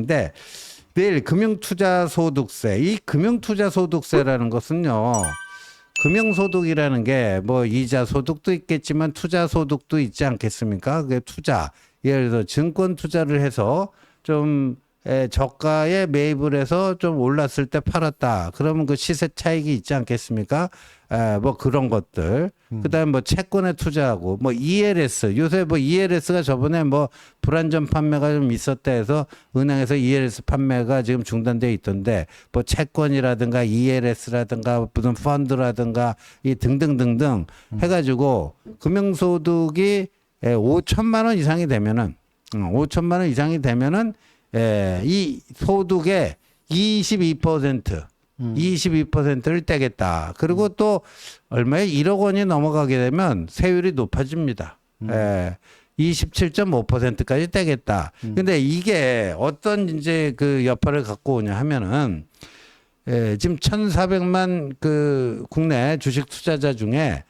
근데 내일 금융투자소득세, 이 금융투자소득세라는 것은요, 금융소득이라는 게 뭐 이자 소득도 있겠지만 투자 소득도 있지 않겠습니까? 그게 투자. 예를 들어 증권 투자를 해서 좀 저가에 매입을 해서 좀 올랐을 때 팔았다. 그러면 그 시세 차익이 있지 않겠습니까? 뭐 그런 것들. 그다음에 뭐 채권에 투자하고 뭐 ELS. 요새 뭐 ELS가 저번에 뭐 불안전 판매가 좀 있었다 해서 은행에서 ELS 판매가 지금 중단돼 있던데 뭐 채권이라든가 ELS라든가 무슨 펀드라든가 이 등등등등 해가지고 금융소득이 5천만 원 이상이 되면은 5천만 원 이상이 되면은 이 소득의 22%를 떼겠다. 그리고 또 얼마에 1억 원이 넘어가게 되면 세율이 높아집니다. 27.5%까지 떼겠다. 근데 이게 어떤 이제 그 여파를 갖고 오냐 하면은 지금 1,400만 그 국내 주식 투자자 중에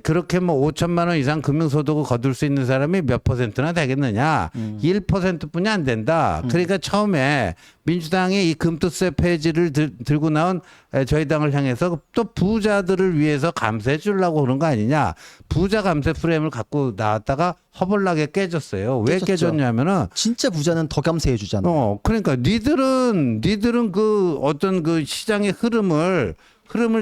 그렇게 뭐 5천만 원 이상 금융소득을 거둘 수 있는 사람이 몇 퍼센트나 되겠느냐. 1%뿐이 안 된다. 그러니까 처음에 민주당이 이 금투세 폐지를 들고 나온 저희 당을 향해서 또 부자들을 위해서 감세해 주려고 그런 거 아니냐. 부자 감세 프레임을 갖고 나왔다가 허벌나게 깨졌어요. 왜 깨졌냐면은 진짜 부자는 더 감세해 주잖아. 그러니까 니들은 그 어떤 그 시장의 흐름을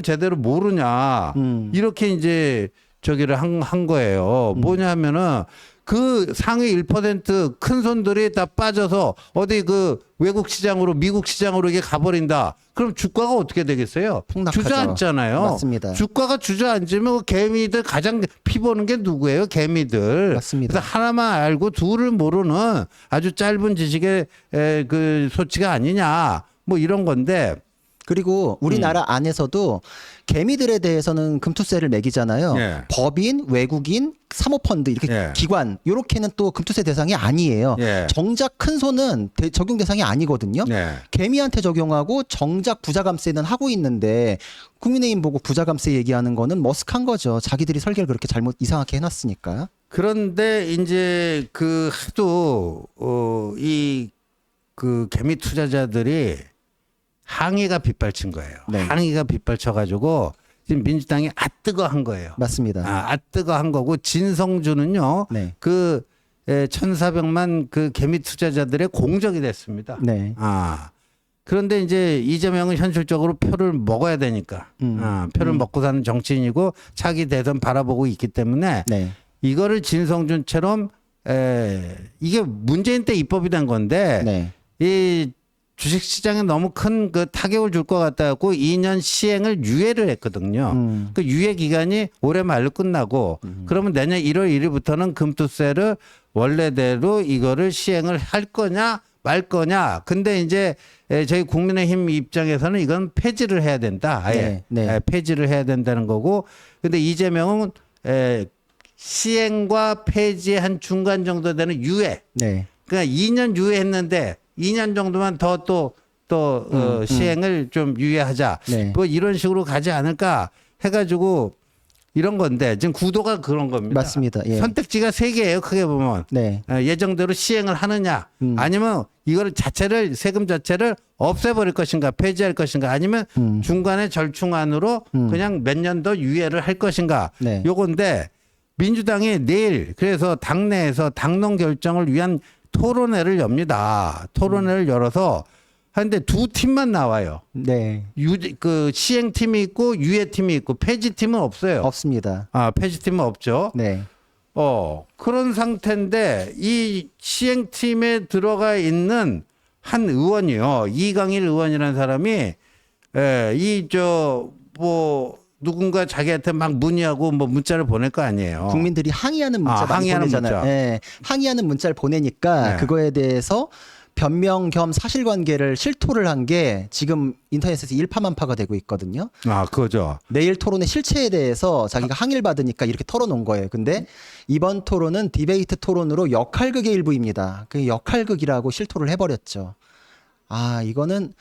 제대로 모르냐. 이렇게 이제 저기를 한 거예요. 뭐냐면은 그 상위 1% 큰 손들이 다 빠져서 어디 그 외국 시장으로 미국 시장으로 이게 가버린다. 그럼 주가가 어떻게 되겠어요? 폭락하죠. 주저앉잖아요. 맞습니다. 주가가 주저앉으면 그 개미들 가장 피보는 게 누구예요? 개미들. 맞습니다. 그래서 하나만 알고 둘을 모르는 아주 짧은 지식의 그 소치가 아니냐. 뭐 이런 건데. 그리고 우리나라 안에서도 개미들에 대해서는 금투세를 매기잖아요. 예. 법인, 외국인, 사모펀드 이렇게 예. 기관 이렇게는 또 금투세 대상이 아니에요. 예. 정작 큰 손은 적용 대상이 아니거든요. 네. 개미한테 적용하고 정작 부자감세는 하고 있는데 국민의힘 보고 부자감세 얘기하는 거는 머쓱한 거죠. 자기들이 설계를 그렇게 잘못 이상하게 해놨으니까. 그런데 이제 그 하도 이 그 개미 투자자들이 항의가 빗발친 거예요. 네. 항의가 빗발쳐가지고 지금 민주당이 뜨거한 거예요. 맞습니다. 뜨거한 거고 진성준은요. 네. 그 1,400만 그 개미 투자자들의 공적이 됐습니다. 네. 그런데 이제 이재명은 현실적으로 표를 먹어야 되니까 표를 먹고 사는 정치인이고 차기 대선 바라보고 있기 때문에 네. 이거를 진성준처럼 이게 문재인 때 입법이 된 건데 네. 이 주식시장에 너무 큰 그 타격을 줄 것 같다고 2년 시행을 유예를 했거든요. 그 유예 기간이 올해 말로 끝나고 그러면 내년 1월 1일부터는 금투세를 원래대로 이거를 시행을 할 거냐 말 거냐. 근데 이제 저희 국민의힘 입장에서는 이건 폐지를 해야 된다. 아예 폐지를 해야 된다는 거고. 근데 이재명은 시행과 폐지의 한 중간 정도 되는 유예. 네. 그러니까 2년 유예했는데 2년 정도만 더 시행을 좀 유예하자. 네. 뭐 이런 식으로 가지 않을까 해가지고 이런 건데 지금 구도가 그런 겁니다. 맞습니다. 예. 선택지가 세 개예요. 크게 보면 네. 예정대로 시행을 하느냐, 아니면 이걸 세금 자체를 없애버릴 것인가, 폐지할 것인가, 아니면 중간에 절충안으로 그냥 몇 년 더 유예를 할 것인가. 네. 요건데 민주당이 내일 그래서 당내에서 당론 결정을 위한 토론회를 엽니다. 토론회를 열어서 하는데 두 팀만 나와요. 네. 그 시행팀이 있고 유예팀이 있고 폐지팀은 없어요. 없습니다. 폐지팀은 없죠. 네. 그런 상태인데 이 시행팀에 들어가 있는 한 의원이요. 이강일 의원이라는 사람이 누군가 자기한테 막 문의하고 뭐 문자를 보낼 거 아니에요. 국민들이 항의하는 문자 많이 항의하는 보내잖아요. 문자. 네. 항의하는 문자를 보내니까 네. 그거에 대해서 변명 겸 사실관계를 실토를 한 게 지금 인터넷에서 일파만파가 되고 있거든요. 그거죠. 내일 토론의 실체에 대해서 자기가 항의를 받으니까 이렇게 털어놓은 거예요. 근데 이번 토론은 디베이트 토론으로 역할극의 일부입니다. 그 역할극이라고 실토를 해버렸죠. 이거는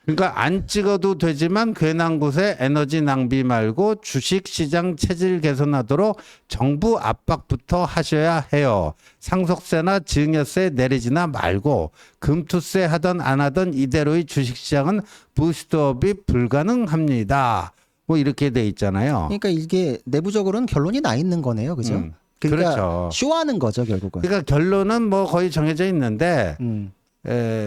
그러니까 안 찍어도 되지만 괜한 곳에 에너지 낭비 말고 주식시장 체질 개선하도록 정부 압박부터 하셔야 해요. 상속세나 증여세 내리지나 말고 금투세 하던 안 하던 이대로의 주식시장은 부스트업이 불가능합니다. 뭐 이렇게 돼 있잖아요. 그러니까 이게 내부적으로는 결론이 나 있는 거네요, 그죠? 그러니까 그렇죠. 쇼하는 거죠, 결국은. 그러니까 결론은 뭐 거의 정해져 있는데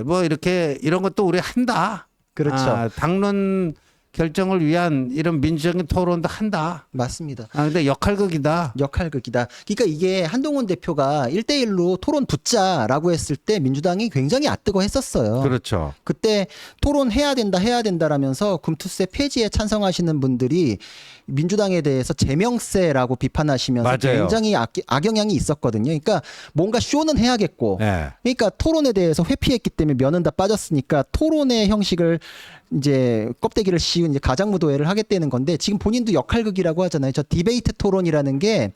뭐 이렇게 이런 것도 우리 한다. 그렇죠. 당론 결정을 위한 이런 민주적인 토론도 한다. 맞습니다. 근데 역할극이다. 역할극이다. 그러니까 이게 한동훈 대표가 1대1로 토론 붙자라고 했을 때 민주당이 굉장히 앗뜨거 했었어요. 그렇죠. 그때 토론해야 된다, 해야 된다라면서 금투세 폐지에 찬성하시는 분들이 민주당에 대해서 제명세라고 비판하시면서 맞아요. 굉장히 악영향이 있었거든요. 그러니까 뭔가 쇼는 해야겠고, 네. 그러니까 토론에 대해서 회피했기 때문에 면은 다 빠졌으니까 토론의 형식을 이제 껍데기를 씌운 이제 가장무도회를 하겠다는 건데 지금 본인도 역할극이라고 하잖아요. 저 디베이트 토론이라는 게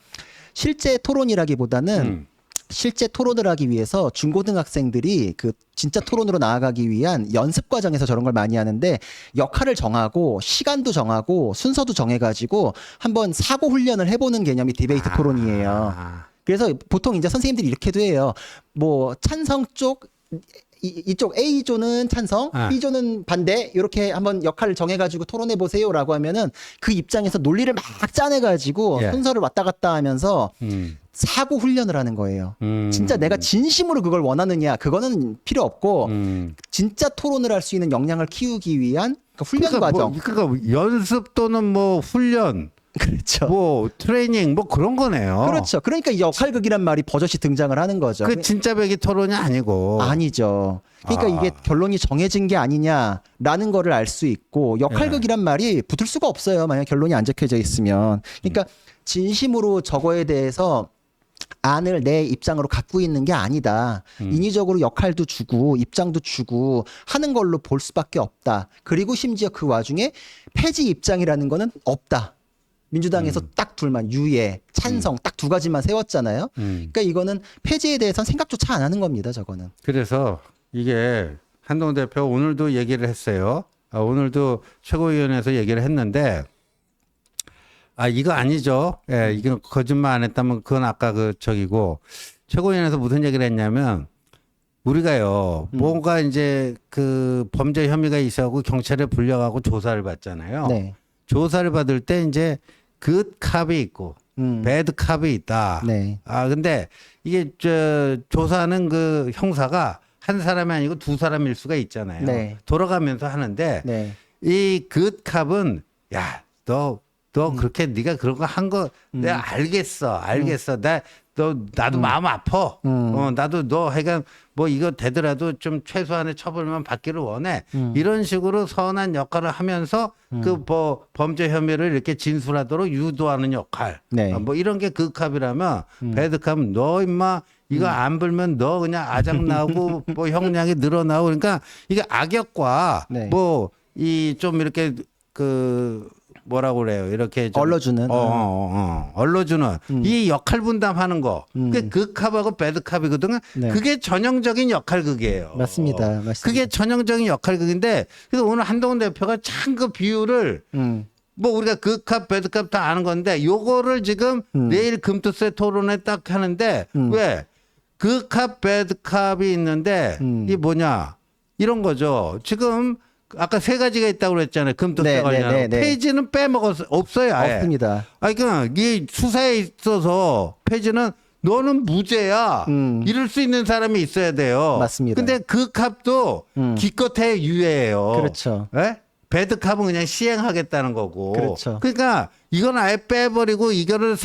실제 토론이라기보다는 실제 토론을 하기 위해서 중고등학생들이 그 진짜 토론으로 나아가기 위한 연습 과정에서 저런 걸 많이 하는데 역할을 정하고 시간도 정하고 순서도 정해가지고 한번 사고 훈련을 해보는 개념이 디베이트 토론이에요. 그래서 보통 이제 선생님들이 이렇게도 해요. 뭐 찬성 쪽 이쪽 A조는 찬성, B조는 반대 이렇게 한번 역할을 정해가지고 토론해 보세요라고 하면은 그 입장에서 논리를 막 짜내가지고 예. 순서를 왔다 갔다 하면서 사고 훈련을 하는 거예요. 진짜 내가 진심으로 그걸 원하느냐 그거는 필요 없고 진짜 토론을 할 수 있는 역량을 키우기 위한 그 훈련 과정. 그러니까 연습 또는 뭐 훈련, 그렇죠. 뭐 트레이닝 뭐 그런 거네요. 그렇죠. 그러니까 이 역할극이란 말이 버젓이 등장을 하는 거죠. 그 진짜 배기 토론이 아니고. 아니죠. 그러니까 이게 결론이 정해진 게 아니냐라는 거를 알 수 있고 역할극이란 말이 붙을 수가 없어요. 만약 결론이 안 적혀져 있으면. 그러니까 진심으로 저거에 대해서 안을 내 입장으로 갖고 있는 게 아니다. 인위적으로 역할도 주고 입장도 주고 하는 걸로 볼 수밖에 없다. 그리고 심지어 그 와중에 폐지 입장이라는 거는 없다. 민주당에서 딱 둘만 유예, 찬성 딱 두 가지만 세웠잖아요. 그러니까 이거는 폐지에 대해서는 생각조차 안 하는 겁니다. 저거는. 그래서 이게 한동훈 대표 오늘도 얘기를 했어요. 오늘도 최고위원회에서 얘기를 했는데 이거 아니죠. 예, 이거 거짓말 안 했다면 그건 아까 그 저기고 최고위원회에서 무슨 얘기를 했냐면 우리가요 뭔가 이제 그 범죄 혐의가 있어하고 경찰에 불려가고 조사를 받잖아요. 네. 조사를 받을 때 이제 굿 캅이 있고 배드 캅이 있다. 네. 근데 이게 조사하는 그 형사가 한 사람이 아니고 두 사람일 수가 있잖아요. 네. 돌아가면서 하는데 네. 이 굿 캅은 야, 너 그렇게 네가 그런 거 한 거 내가 알겠어. 나도 마음 아파. 나도 너 하여간 뭐 이거 되더라도 좀 최소한의 처벌만 받기를 원해. 이런 식으로 선한 역할을 하면서 그 범죄 혐의를 이렇게 진술하도록 유도하는 역할. 네. 뭐 이런 게 그 캅이라면 배드 캅은 너 임마 이거 안 불면 너 그냥 아작 나오고 뭐 형량이 늘어나고 그러니까 이게 악역과 네. 뭐 이 좀 이렇게 그 뭐라고 그래요? 이렇게 좀 얼러주는. 얼러주는 이 역할 분담하는 거. 그게 그 캅하고 배드 캅이거든요. 네. 그게 전형적인 역할극이에요. 맞습니다. 그게 전형적인 역할극인데 그래서 오늘 한동훈 대표가 참 그 비율을 뭐 우리가 그 캅, 배드 캅 다 아는 건데 요거를 지금 내일 금투세 토론에 딱 하는데 왜? 그 캅, 배드 캅이 있는데 이게 뭐냐? 이런 거죠. 지금 아까 세 가지가 있다고 그랬잖아요. 금투세 네, 관련. 네, 네. 폐지는 빼먹었어요. 없어요. 아예. 없습니다. 그러니까 이 수사에 있어서 폐지는 너는 무죄야. 이럴 수 있는 사람이 있어야 돼요. 맞습니다. 근데 그 캅도 기껏해 유예예요. 그렇죠. 예? 배드 캅은 그냥 시행하겠다는 거고. 그렇죠. 그러니까 이건 아예 빼버리고 이거를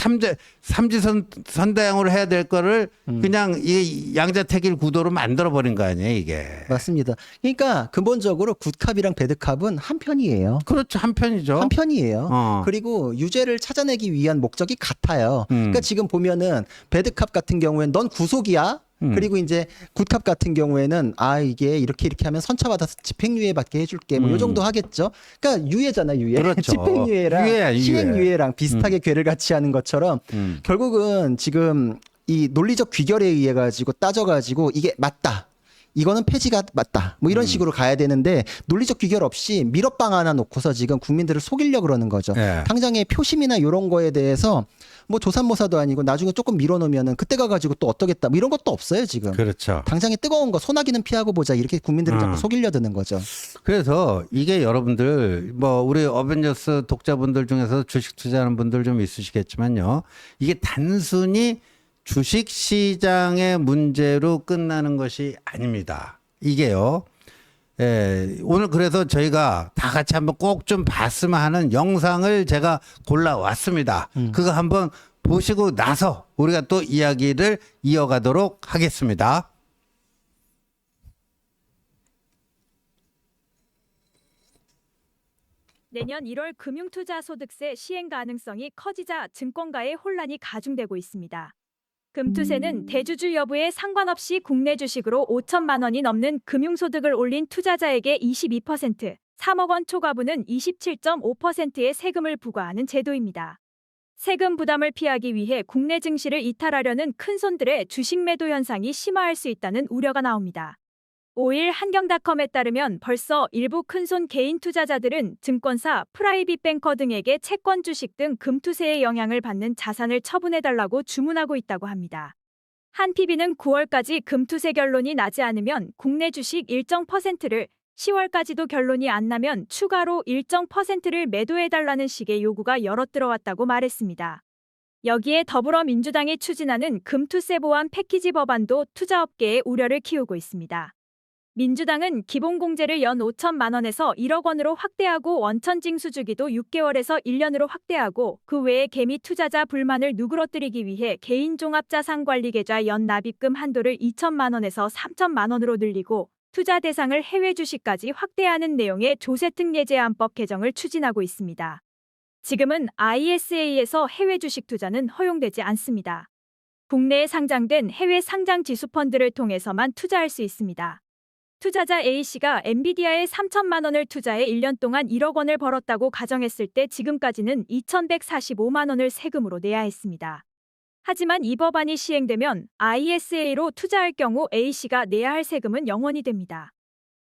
삼지선다형으로 해야 될 거를 그냥 이 양자택일 구도로 만들어버린 거 아니에요, 이게. 맞습니다. 그러니까 근본적으로 굿캅이랑 배드캅은 한 편이에요. 그렇죠. 한 편이죠. 한 편이에요. 어. 그리고 유죄를 찾아내기 위한 목적이 같아요. 그러니까 지금 보면은 배드캅 같은 경우에는 넌 구속이야. 그리고 이제 굿캅 같은 경우에는 이게 이렇게 하면 선처받아서 집행유예 받게 해줄게 뭐 요 정도 하겠죠. 그러니까 유예잖아 유예. 그렇죠. 집행유예랑 유예야, 유예. 시행유예랑 비슷하게 괴를 같이 하는 것처럼 결국은 지금 이 논리적 귀결에 의해 가지고 따져가지고 이게 맞다. 이거는 폐지가 맞다. 뭐 이런 식으로 가야 되는데 논리적 귀결 없이 밀어빵 하나 놓고서 지금 국민들을 속이려고 그러는 거죠. 예. 당장의 표심이나 이런 거에 대해서 뭐 조삼모사도 아니고 나중에 조금 밀어놓으면은 그때 가가지고 또 어떠겠다. 뭐 이런 것도 없어요 지금. 그렇죠. 당장에 뜨거운 거 소나기는 피하고 보자 이렇게 국민들을 자꾸 속이려 드는 거죠. 그래서 이게 여러분들 뭐 우리 어벤져스 독자분들 중에서 주식 투자하는 분들 좀 있으시겠지만요. 이게 단순히 주식 시장의 문제로 끝나는 것이 아닙니다. 이게요. 예, 오늘 그래서 저희가 다 같이 한번 꼭 좀 봤으면 하는 영상을 제가 골라왔습니다. 그거 한번 보시고 나서 우리가 또 이야기를 이어가도록 하겠습니다. 내년 1월 금융투자소득세 시행 가능성이 커지자 증권가의 혼란이 가중되고 있습니다. 금투세는 대주주 여부에 상관없이 국내 주식으로 5천만 원이 넘는 금융소득을 올린 투자자에게 22%, 3억 원 초과분은 27.5%의 세금을 부과하는 제도입니다. 세금 부담을 피하기 위해 국내 증시를 이탈하려는 큰손들의 주식 매도 현상이 심화할 수 있다는 우려가 나옵니다. 5일 한경닷컴에 따르면 벌써 일부 큰손 개인 투자자들은 증권사, 프라이빗 뱅커 등에게 채권 주식 등 금투세의 영향을 받는 자산을 처분해달라고 주문하고 있다고 합니다. 한 PB는 9월까지 금투세 결론이 나지 않으면 국내 주식 일정 %를, 10월까지도 결론이 안 나면 추가로 일정 %를 매도해달라는 식의 요구가 여럿 들어왔다고 말했습니다. 여기에 더불어민주당이 추진하는 금투세 보완 패키지 법안도 투자업계의 우려를 키우고 있습니다. 민주당은 기본공제를 연 5천만 원에서 1억 원으로 확대하고 원천 징수 주기도 6개월에서 1년으로 확대하고 그 외에 개미 투자자 불만을 누그러뜨리기 위해 개인종합자산관리계좌 연 납입금 한도를 2천만 원에서 3천만 원으로 늘리고 투자 대상을 해외 주식까지 확대하는 내용의 조세특례제한법 개정을 추진하고 있습니다. 지금은 ISA에서 해외 주식 투자는 허용되지 않습니다. 국내에 상장된 해외 상장 지수펀드를 통해서만 투자할 수 있습니다. 투자자 A씨가 엔비디아에 3천만 원을 투자해 1년 동안 1억 원을 벌었다고 가정했을 때 지금까지는 2,145만 원을 세금으로 내야 했습니다. 하지만 이 법안이 시행되면 ISA로 투자할 경우 A씨가 내야 할 세금은 0원이 됩니다.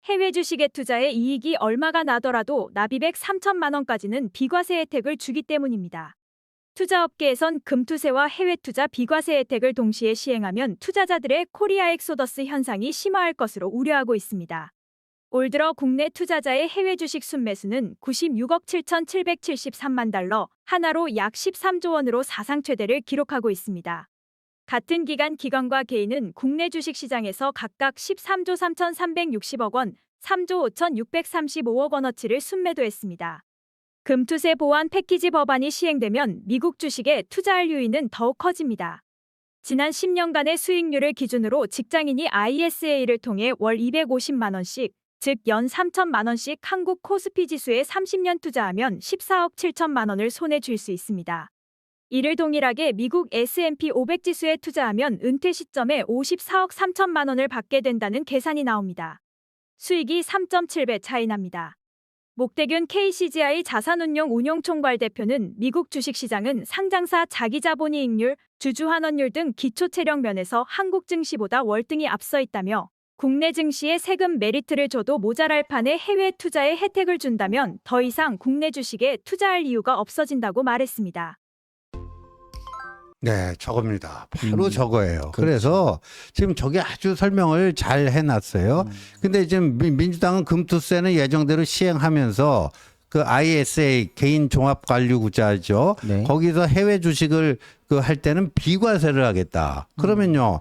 해외 주식에 투자해 이익이 얼마가 나더라도 납입액 3천만 원까지는 비과세 혜택을 주기 때문입니다. 투자업계에선 금투세와 해외 투자 비과세 혜택을 동시에 시행하면 투자자들의 코리아 엑소더스 현상이 심화할 것으로 우려하고 있습니다. 올 들어 국내 투자자의 해외 주식 순매수는 96억 7,773만 달러, 하나로 약 13조 원으로 사상 최대를 기록하고 있습니다. 같은 기간 기관과 개인은 국내 주식 시장에서 각각 13조 3,360억 원, 3조 5,635억 원어치를 순매도했습니다. 금투세 보완 패키지 법안이 시행되면 미국 주식에 투자할 유인은 더욱 커집니다. 지난 10년간의 수익률을 기준으로 직장인이 ISA를 통해 월 250만 원씩, 즉 연 3천만 원씩 한국 코스피 지수에 30년 투자하면 14억 7천만 원을 손에 쥘 수 있습니다. 이를 동일하게 미국 S&P 500 지수에 투자하면 은퇴 시점에 54억 3천만 원을 받게 된다는 계산이 나옵니다. 수익이 3.7배 차이 납니다. 목대균 KCGI 자산운용 운용총괄 대표는 미국 주식시장은 상장사 자기자본이익률, 주주환원율 등 기초체력 면에서 한국 증시보다 월등히 앞서 있다며 국내 증시에 세금 메리트를 줘도 모자랄 판에 해외 투자에 혜택을 준다면 더 이상 국내 주식에 투자할 이유가 없어진다고 말했습니다. 네, 저겁니다. 바로 저거예요. 그렇죠. 그래서 지금 저게 아주 설명을 잘 해놨어요. 근데 지금 민주당은 금투세는 예정대로 시행하면서 그 ISA 개인 종합관리구자죠. 네. 거기서 해외 주식을 그 할 때는 비과세를 하겠다. 그러면요,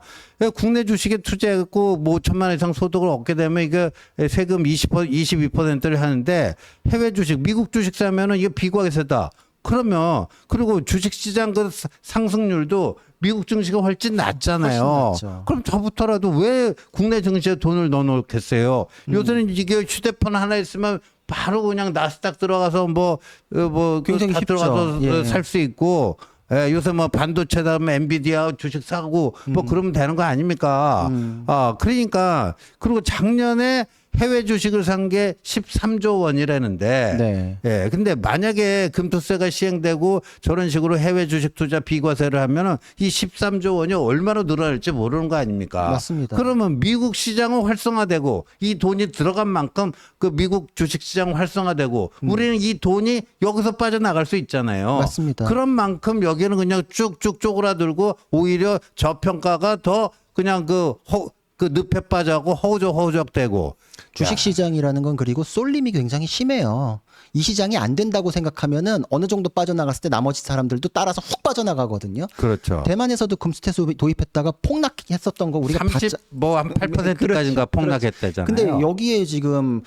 국내 주식에 투자했고 뭐 5천만 원 이상 소득을 얻게 되면 이게 세금 22%를 하는데 해외 주식, 미국 주식 사면은 이게 비과세다. 그러면 그리고 주식시장 그 상승률도 미국 증시가 훨씬 낮잖아요. 훨씬 낮죠. 그럼 저부터라도 왜 국내 증시에 돈을 넣어놓겠어요? 요새는 이게 휴대폰 하나 있으면 바로 그냥 나스닥 들어가서 굉장히 다 쉽죠. 들어가서 예. 살 수 있고. 예, 요새 뭐 반도체 다음에 엔비디아 주식 사고 뭐 그러면 되는 거 아닙니까? 그러니까 그리고 작년에 해외 주식을 산 게 13조 원이라는데 네. 예, 근데 만약에 금투세가 시행되고 저런 식으로 해외 주식 투자 비과세를 하면은 이 13조 원이 얼마나 늘어날지 모르는 거 아닙니까? 맞습니다. 그러면 미국 시장은 활성화되고 이 돈이 들어간 만큼 그 미국 주식 시장 활성화되고 우리는 이 돈이 여기서 빠져나갈 수 있잖아요. 맞습니다. 그런 만큼 여기는 그냥 쭉쭉 쪼그라들고 오히려 저평가가 더 그냥 그 늪에 빠져고 허우적허우적되고 주식 시장이라는 건 그리고 쏠림이 굉장히 심해요. 이 시장이 안 된다고 생각하면은 어느 정도 빠져나갔을 때 나머지 사람들도 따라서 훅 빠져나가거든요. 그렇죠. 대만에서도 금스테스 도입했다가 폭락했었던 거 우리가 30 뭐 한 8%까지인가 폭락했다잖아요. 근데 여기에 지금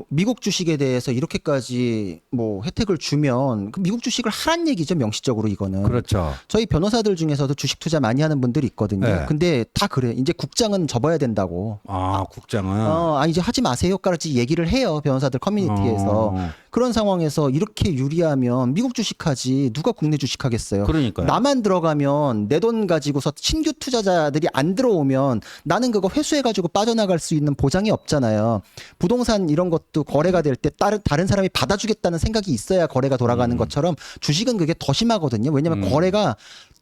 미국 주식에 대해서 이렇게까지 뭐 혜택을 주면 그 미국 주식을 하란 얘기죠, 명시적으로 이거는. 그렇죠. 저희 변호사들 중에서도 주식 투자 많이 하는 분들이 있거든요. 네. 근데 다 그래. 이제 국장은 접어야 된다고. 아, 국장은 이제 하지 마세요까지 얘기를 해요, 변호사들 커뮤니티에서. 어. 그런 상황에서 이렇게 유리하면 미국 주식하지 누가 국내 주식하겠어요. 그러니까요. 나만 들어가면 내 돈 가지고서 신규 투자자들이 안 들어오면 나는 그거 회수해가지고 빠져나갈 수 있는 보장이 없잖아요. 부동산 이런 것도 거래가 될 때 다른 사람이 받아주겠다는 생각이 있어야 거래가 돌아가는 것처럼 주식은 그게 더 심하거든요. 왜냐하면 거래가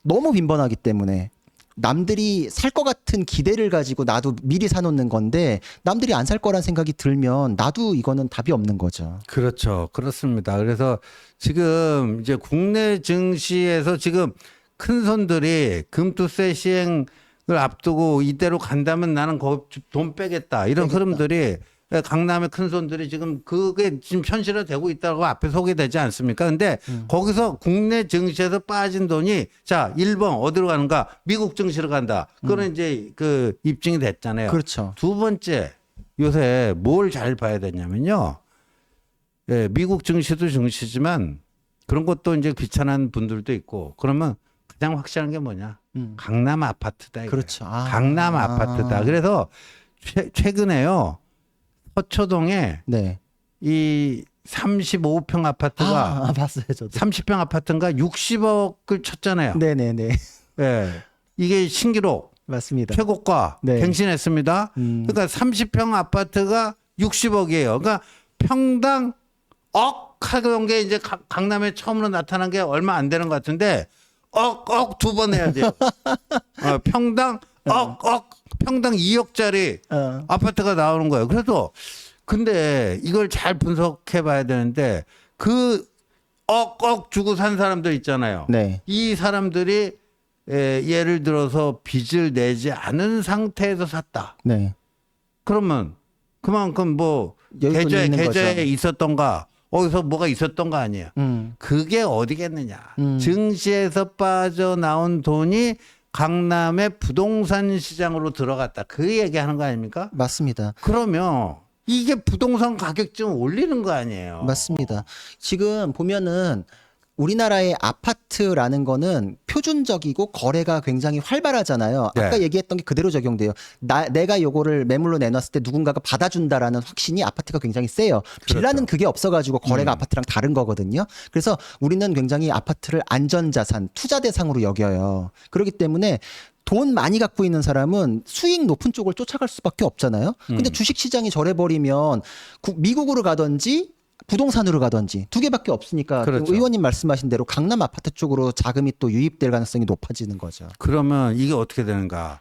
너무 빈번하기 때문에. 남들이 살 것 같은 기대를 가지고 나도 미리 사놓는 건데 남들이 안 살 거란 생각이 들면 나도 이거는 답이 없는 거죠. 그렇죠. 그렇습니다. 그래서 지금 이제 국내 증시에서 지금 큰 손들이 금투세 시행을 앞두고 이대로 간다면 나는 거기 돈 빼겠다. 이런 흐름들이 강남의 큰 손들이 지금 그게 지금 현실화되고 있다고 앞에 소개되지 않습니까? 근데 거기서 국내 증시에서 빠진 돈이 자, 1번 어디로 가는가? 미국 증시로 간다. 그거는 이제 그 입증이 됐잖아요. 그렇죠. 두 번째, 요새 뭘 잘 봐야 되냐면요. 예, 미국 증시도 증시지만 그런 것도 이제 귀찮은 분들도 있고 그러면 가장 확실한 게 뭐냐? 강남 아파트다. 이거예요. 그렇죠. 강남 아파트다. 그래서 최근에요. 서초동에 네. 이 35평 아파트가 봤어요, 저도. 30평 아파트인가 60억을 쳤잖아요. 네네네. 예. 이게 신기록 맞습니다. 최고가 네. 갱신했습니다. 그러니까 30평 아파트가 60억이에요. 그러니까 평당 억 하던 게 이제 강남에 처음으로 나타난 게 얼마 안 되는 것 같은데 억 두 번 해야 돼요. 평당 평당 2억짜리 아파트가 나오는 거예요. 그래서 근데 이걸 잘 분석해 봐야 되는데 그 억 주고 산 사람들 있잖아요. 네. 이 사람들이 예를 들어서 빚을 내지 않은 상태에서 샀다. 네. 그러면 그만큼 뭐 여유분이 있는 계좌에 거죠. 있었던가 어디서 뭐가 있었던 거 아니에요. 그게 어디겠느냐. 증시에서 빠져나온 돈이 강남의 부동산 시장으로 들어갔다. 그 얘기하는 거 아닙니까? 맞습니다. 그러면 이게 부동산 가격 좀 올리는 거 아니에요. 맞습니다. 지금 보면은 우리나라의 아파트라는 거는 표준적이고 거래가 굉장히 활발하잖아요. 아까 네. 얘기했던 게 그대로 적용돼요. 내가 요거를 매물로 내놨을 때 누군가가 받아준다라는 확신이 아파트가 굉장히 세요. 빌라는 그게 없어가지고 거래가 아파트랑 다른 거거든요. 그래서 우리는 굉장히 아파트를 안전자산, 투자 대상으로 여겨요. 그렇기 때문에 돈 많이 갖고 있는 사람은 수익 높은 쪽을 쫓아갈 수밖에 없잖아요. 근데 주식 시장이 저래버리면 미국으로 가든지 부동산으로 가든지 두 개밖에 없으니까 그렇죠. 의원님 말씀하신 대로 강남 아파트 쪽으로 자금이 또 유입될 가능성이 높아지는 거죠. 그러면 이게 어떻게 되는가?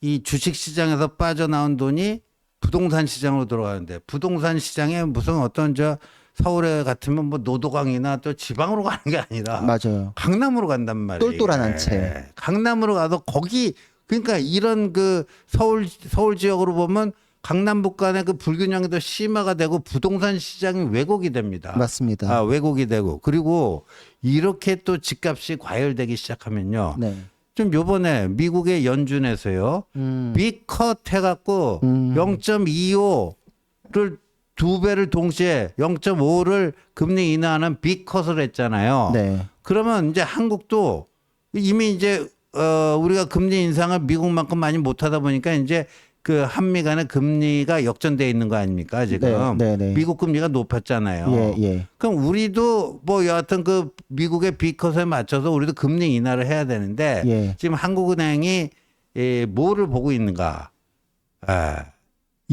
이 주식 시장에서 빠져나온 돈이 부동산 시장으로 들어가는데 부동산 시장에 무슨 어떤 서울에 같으면 뭐 노도강이나 또 지방으로 가는 게 아니라 맞아요. 강남으로 간단 말이에요. 똘똘한 한 채. 강남으로 가서 거기 그러니까 이런 그 서울 지역으로 보면 강남북 간의 그 불균형이 더 심화가 되고 부동산 시장이 왜곡이 됩니다. 맞습니다. 왜곡이 되고 그리고 이렇게 또 집값이 과열되기 시작하면요. 네. 좀 요번에 미국의 연준에서요. 빅컷 해갖고 0.25를 두 배를 동시에 0.5를 금리 인하하는 빅컷을 했잖아요. 네. 그러면 이제 한국도 이미 이제 우리가 금리 인상을 미국만큼 많이 못하다 보니까 이제 그 한미 간의 금리가 역전돼 있는 거 아닙니까 지금? 네, 네, 네. 미국 금리가 높았잖아요. 예, 예. 그럼 우리도 뭐 여하튼 그 미국의 빅컷에 맞춰서 우리도 금리 인하를 해야 되는데 예. 지금 한국은행이 뭐를 보고 있는가?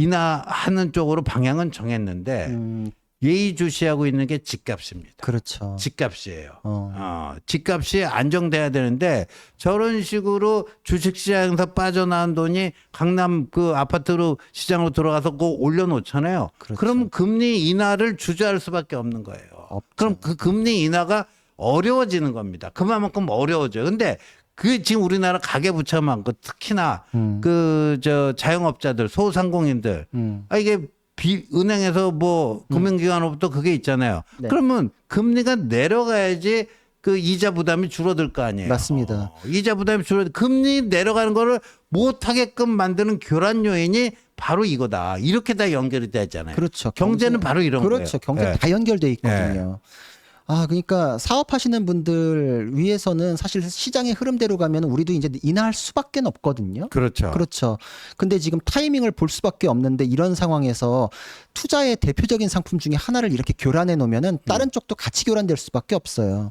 인하하는 쪽으로 방향은 정했는데 예의주시하고 있는 게 집값입니다. 그렇죠. 집값이에요. 어. 집값이 안정돼야 되는데 저런 식으로 주식시장에서 빠져나온 돈이 강남 그 아파트로 시장으로 들어가서 그거 올려놓잖아요. 그렇죠. 그럼 금리 인하를 주저할 수밖에 없는 거예요. 없죠. 그럼 그 금리 인하가 어려워지는 겁니다. 그만큼 어려워져요. 근데 그 지금 우리나라 가계부채가 많고 특히나 그 저 자영업자들 소상공인들 이게 은행에서 뭐 금융기관으로부터 그게 있잖아요. 네. 그러면 금리가 내려가야지 그 이자 부담이 줄어들 거 아니에요. 맞습니다. 이자 부담이 금리 내려가는 거를 못하게끔 만드는 교란 요인이 바로 이거다. 이렇게 다 연결이 되잖아요. 그렇죠. 경제는 바로 이런 거예요. 그렇죠. 경제 예. 다 연결돼 있거든요. 그러니까 사업하시는 분들 위해서는 사실 시장의 흐름대로 가면 우리도 이제 인하할 수밖에 없거든요. 그렇죠. 그렇죠. 근데 지금 타이밍을 볼 수밖에 없는데 이런 상황에서 투자의 대표적인 상품 중에 하나를 이렇게 교란해 놓으면은 다른 쪽도 같이 교란될 수밖에 없어요.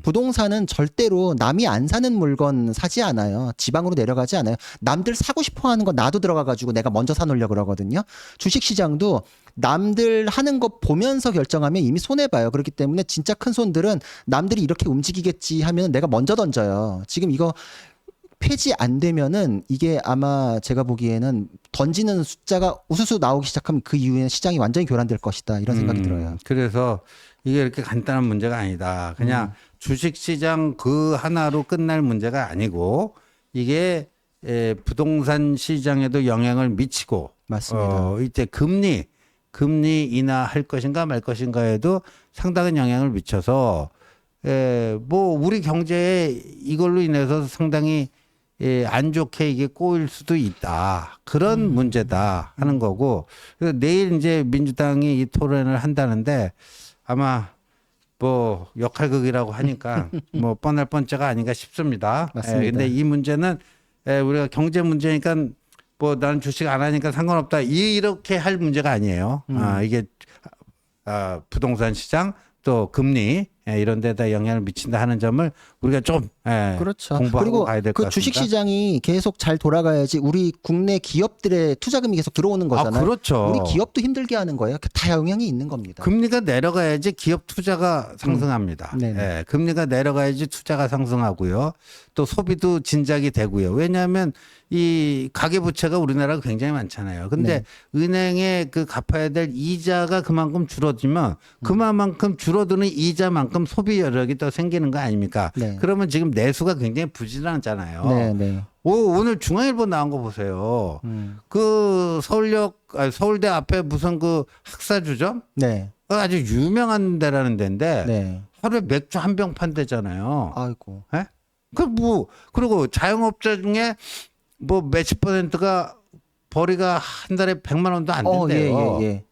부동산은 절대로 남이 안 사는 물건 사지 않아요. 지방으로 내려가지 않아요. 남들 사고 싶어 하는 거 나도 들어가 가지고 내가 먼저 사놓으려고 그러거든요. 주식 시장도 남들 하는 거 보면서 결정하면 이미 손해봐요. 그렇기 때문에 진짜 큰 손들은 남들이 이렇게 움직이겠지 하면 내가 먼저 던져요. 지금 이거 폐지 안 되면은 이게 아마 제가 보기에는 던지는 숫자가 우수수 나오기 시작하면 그 이후에는 시장이 완전히 교란될 것이다. 이런 생각이 들어요. 그래서 이게 이렇게 간단한 문제가 아니다. 그냥 주식시장 그 하나로 끝날 문제가 아니고 이게 부동산 시장에도 영향을 미치고 맞습니다. 이제 금리 인하할 것인가 말 것인가에도 상당한 영향을 미쳐서 뭐 우리 경제에 이걸로 인해서 상당히 안 좋게 이게 꼬일 수도 있다. 그런 문제다 하는 거고. 그래서 내일 이제 민주당이 이 토론을 한다는데 아마 뭐 역할극이라고 하니까 뭐 뻔할 뻔짜가 아닌가 싶습니다. 맞습니다. 근데 이 문제는 우리가 경제 문제니까 뭐 나는 주식 안 하니까 상관없다. 이렇게 할 문제가 아니에요. 이게 부동산 시장 또 금리 이런 데다 영향을 미친다 하는 점을 우리가 좀 그렇죠. 공부하고 그리고 가야 될 것 그 같습니다. 주식 시장이 계속 잘 돌아가야지 우리 국내 기업들의 투자금이 계속 들어오는 거잖아요. 그렇죠. 우리 기업도 힘들게 하는 거예요. 다 영향이 있는 겁니다. 금리가 내려가야지 기업 투자가 상승합니다. 네네. 금리가 내려가야지 투자가 상승하고요. 또 소비도 진작이 되고요. 왜냐하면 이 가계부채가 우리나라가 굉장히 많잖아요. 근데 은행에 그 갚아야 될 이자가 그만큼 줄어들면 그만큼 줄어드는 이자만큼 소비 여력이 또 생기는 거 아닙니까? 네. 그러면 지금 내수가 굉장히 부진하잖아요. 네. 오늘 중앙일보 나온 거 보세요. 그 서울대 앞에 무슨 그 학사주점? 네. 아주 유명한 데라는 데인데 네. 하루에 맥주 한 병 판대잖아요. 아이고. 예? 그리고 자영업자 중에 뭐 몇십 %가 벌이가 한 달에 100만 원도 안 된대요. 예.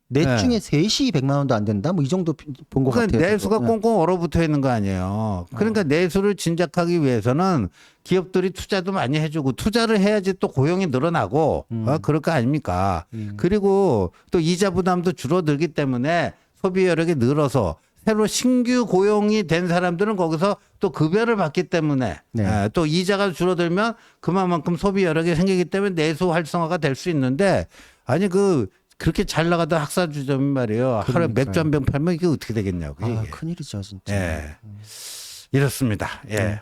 넷 네. 중에 셋이 100만 원도 안 된다? 뭐 이 정도 본 것 그러니까 같아요. 내수가 저도. 꽁꽁 얼어붙어 있는 거 아니에요. 그러니까 내수를 진작하기 위해서는 기업들이 투자도 많이 해주고 투자를 해야지 또 고용이 늘어나고 그럴 거 아닙니까? 그리고 또 이자 부담도 줄어들기 때문에 소비 여력이 늘어서 새로 신규 고용이 된 사람들은 거기서 또 급여를 받기 때문에 네. 또 이자가 줄어들면 그만큼 소비 여력이 생기기 때문에 내수 활성화가 될 수 있는데 아니 그렇게 잘 나가던 학사주점이 말이에요. 하루에 그러니까요. 맥주 한 병 팔면 이게 어떻게 되겠냐고. 이게. 큰일이죠, 진짜. 예. 이렇습니다. 예.